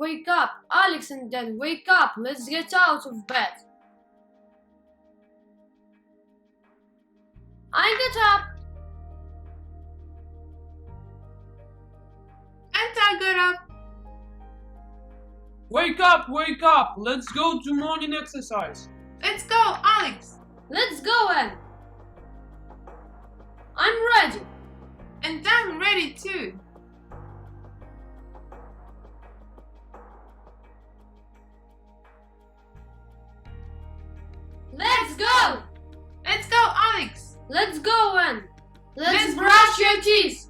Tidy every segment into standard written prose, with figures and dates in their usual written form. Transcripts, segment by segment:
wake up! Alex and Dad, wake up! Let's get out of bed! I get up! And I got up. Wake up! Let's go to morning exercise. Let's go, Alex. Let's go, Anne! I'm ready! And I'm ready too. Let's go! Let's go, Alex. Let's go, Anne! Let's brush your teeth!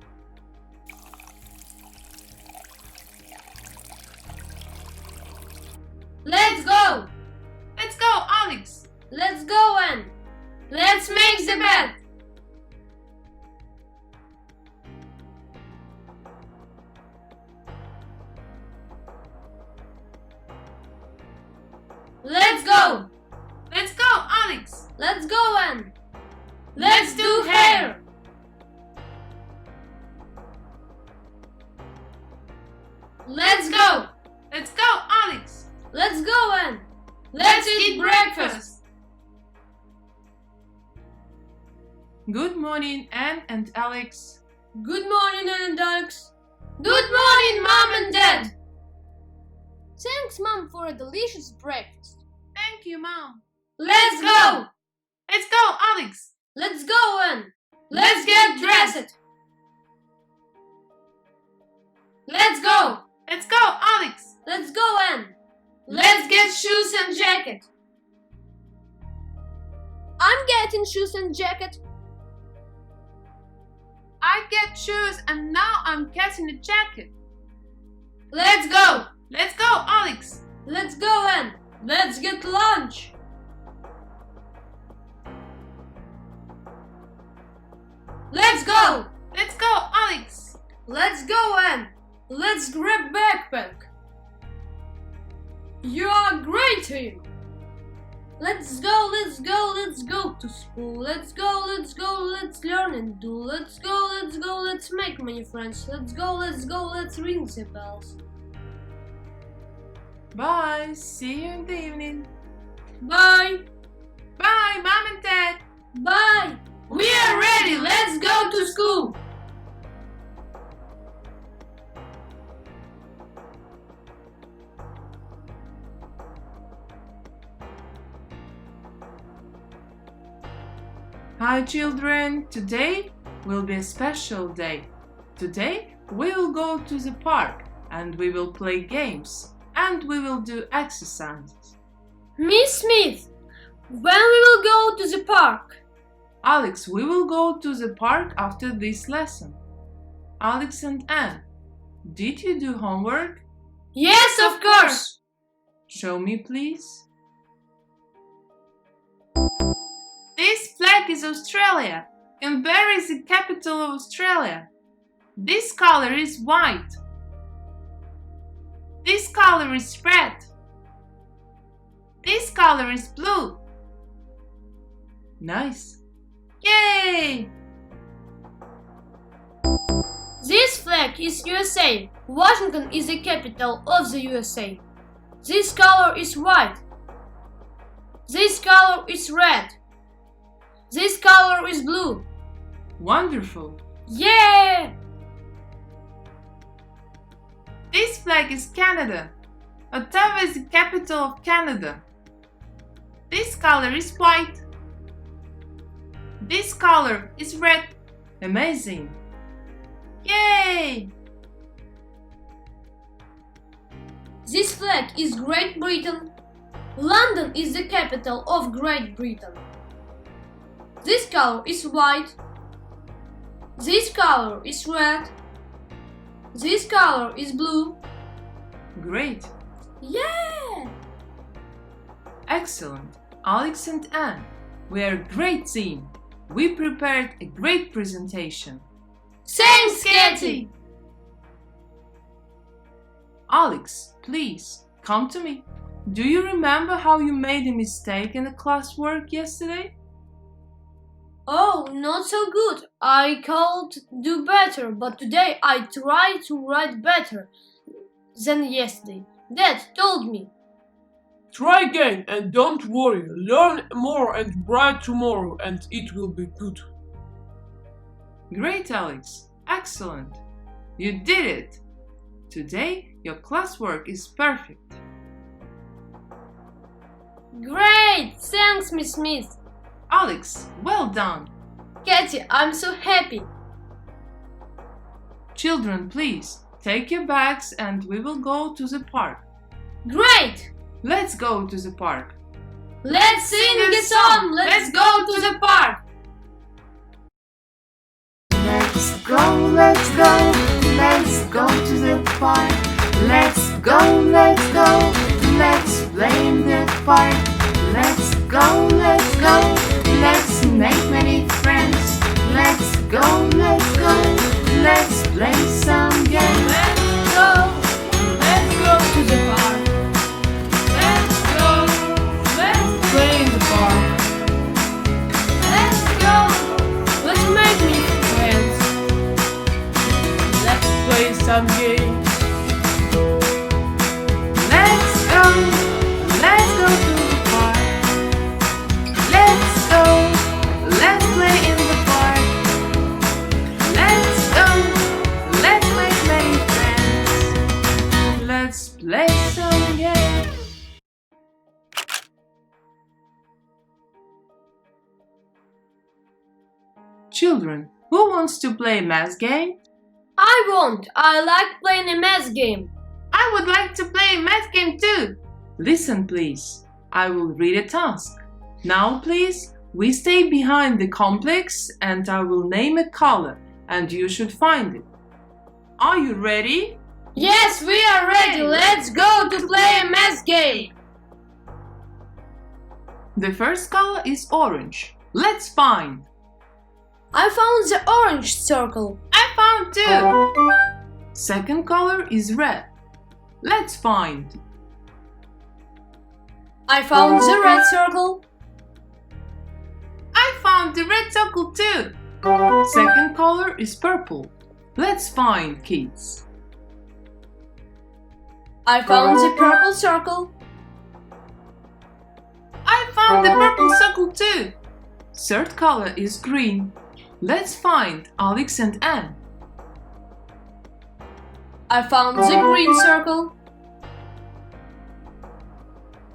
Let's go! Let's go, Alex. Let's go, Anne! Let's make the bed! Let's go! Let's go, Alex. Let's go, Anne! Let's do hair! Let's go! Let's go, Alex. Let's go, Anne! Let's eat breakfast! Good morning, Anne and Alex. Good morning, Anne and Alex! Good morning, Mom and Dad! Thanks, Mom, for a delicious breakfast. Thank you, Mom. Let's go! Let's go, Alex. Let's go, Anne! Let's get dressed! Let's go! Let's go, Alex. Let's go, Anne! Let's get shoes and jacket! I'm getting shoes and jacket. I get shoes and now I'm getting a jacket. Let's go! Let's go, Alex. Let's go, Anne! Let's get lunch! Let's go! Let's go, Alex. Let's go, Anne! Let's grab backpack! You are a great team! Let's go to school. Let's go, let's learn and do. Let's go, let's make many friends. Let's go, let's ring the bells. Bye. See you in the evening. Bye! Bye, Mom and Dad. Bye! We are ready! Let's go to school! Hi, children. Today will be a special day. Today we will go to the park and we will play games and we will do exercises. Miss Smith, when we will go to the park? Alex, we will go to the park after this lesson. Alex and Anne, did you do homework? Yes, of course! Show me, please. This flag is Australia. Canberra is the capital of Australia. This color is white. This color is red. This color is blue. Nice. Yay! This flag is USA. Washington is the capital of the USA. This color is white. This color is red. This color is blue. Wonderful. Yeah! This flag is Canada. Ottawa is the capital of Canada. This color is white. This color is red. Amazing. Yay! This flag is Great Britain. London is the capital of Great Britain. This color is white. This color is red. This color is blue. Great. Yeah! Excellent. Alex and Anne, we are a great team. We prepared a great presentation. Thanks, Katie! Alex, please, come to me. Do you remember how you made a mistake in the classwork yesterday? Oh, not so good. I could do better, but today I tried to write better than yesterday. Dad told me. Try again and don't worry. Learn more and bright tomorrow and it will be good. Great, Alex. Excellent. You did it. Today, your classwork is perfect. Great! Thanks, Miss Smith. Alex, well done. Katie, I'm so happy. Children, please, take your bags and we will go to the park. Great! Let's go to the park. Let's sing a song! Let's go to the park! Let's go, let's go, let's go to the park. Let's go, let's go, let's play in the park. Let's go, let's make many friends. Let's go, let's play some games. Let's go to the park. Let's go play in the park. Let's go, let's make new friends. Let's play some games. Let's go to the park. Let's play in the park. Let's make many friends. Let's play some games. Children, who wants to play math game? I won't. I like playing a math game. I would like to play a math game too. Listen, please. I will read a task. Now, please, we stay behind the complex and I will name a color and you should find it. Are you ready? Yes, we are ready. Let's go to play a math game. The first color is orange. Let's find. I found the orange circle. I found two. Second color is red. Let's find. I found the red circle. I found the red circle too. Second color is purple. Let's find, kids. I found the purple circle. I found the purple circle too. Third color is green. Let's find Alex and Anne. I found the green circle.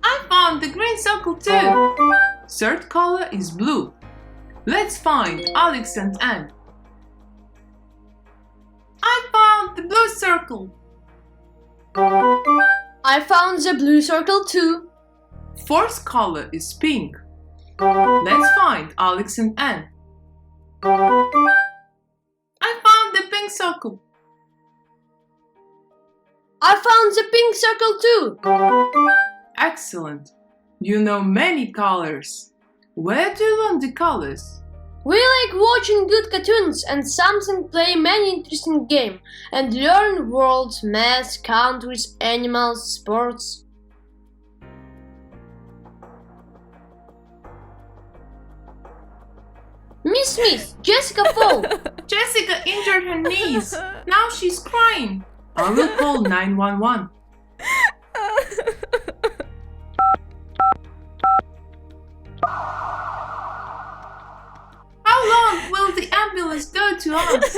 I found the green circle too. Third color is blue. Let's find Alex and Anne. I found the blue circle. I found the blue circle too. Fourth color is pink. Let's find Alex and Anne. I found the pink circle. I found the pink circle too. Excellent. You know many colors. Where do you learn the colors? We like watching good cartoons and sometimes play many interesting games and learn words, math, countries, animals, sports. Miss Smith, Jessica fell. Jessica injured her knees. Now she's crying. I will call 911. How long will the ambulance go to us?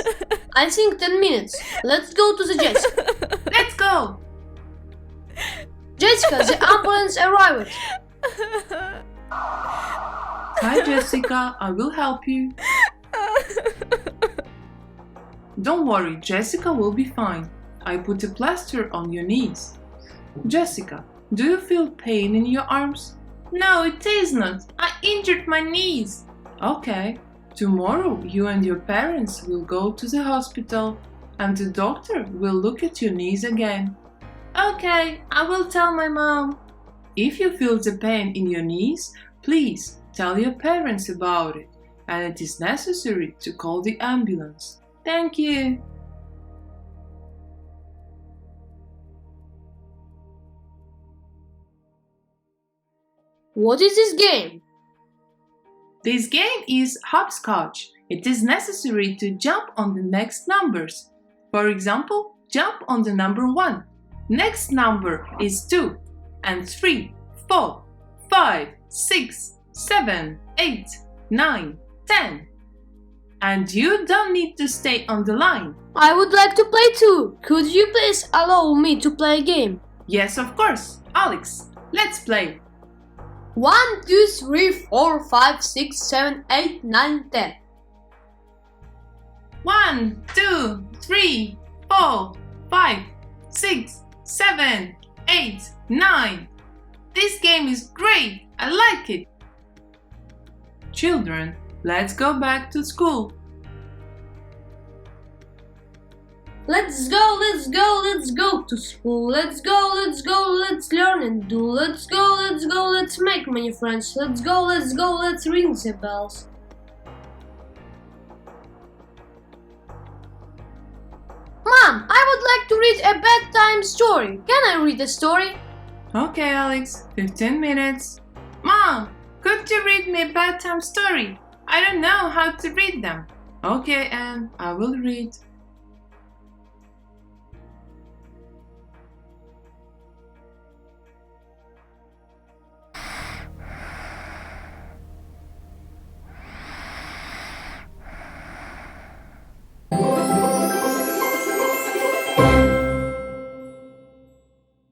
I think 10 minutes. Let's go to the Jessica. Let's go. Jessica, the ambulance arrived. Hi, Jessica. I will help you. Don't worry, Jessica will be fine. I put a plaster on your knees. Jessica, do you feel pain in your arms? No, it is not. I injured my knees. Okay. Tomorrow you and your parents will go to the hospital and the doctor will look at your knees again. Okay, I will tell my mom. If you feel the pain in your knees, please tell your parents about it and it is necessary to call the ambulance. Thank you. What is this game? This game is Hopscotch. It is necessary to jump on the next numbers. For example, jump on the number 1. Next number is 2 and 3, 4, 5, 6, 7, 8, 9, 10. And you don't need to stay on the line. I would like to play too. Could you please allow me to play a game? Yes, of course. Alex, let's play. 1, 2, 3, 4, 5, 6, 7, 8, 9, 10. 1, 2, 3, 4, 5, 6, 7, 8, 9. This game is great. I like it. Children, let's go back to school. Let's go to school. Let's go, let's learn and do. Let's go, let's make many friends. Let's go, let's ring the bells. Mom, I would like to read a bedtime story. Can I read a story? Okay, Alex, 15 minutes. Mom, could you read me a bedtime story? I don't know how to read them. Okay, Anne, I will read.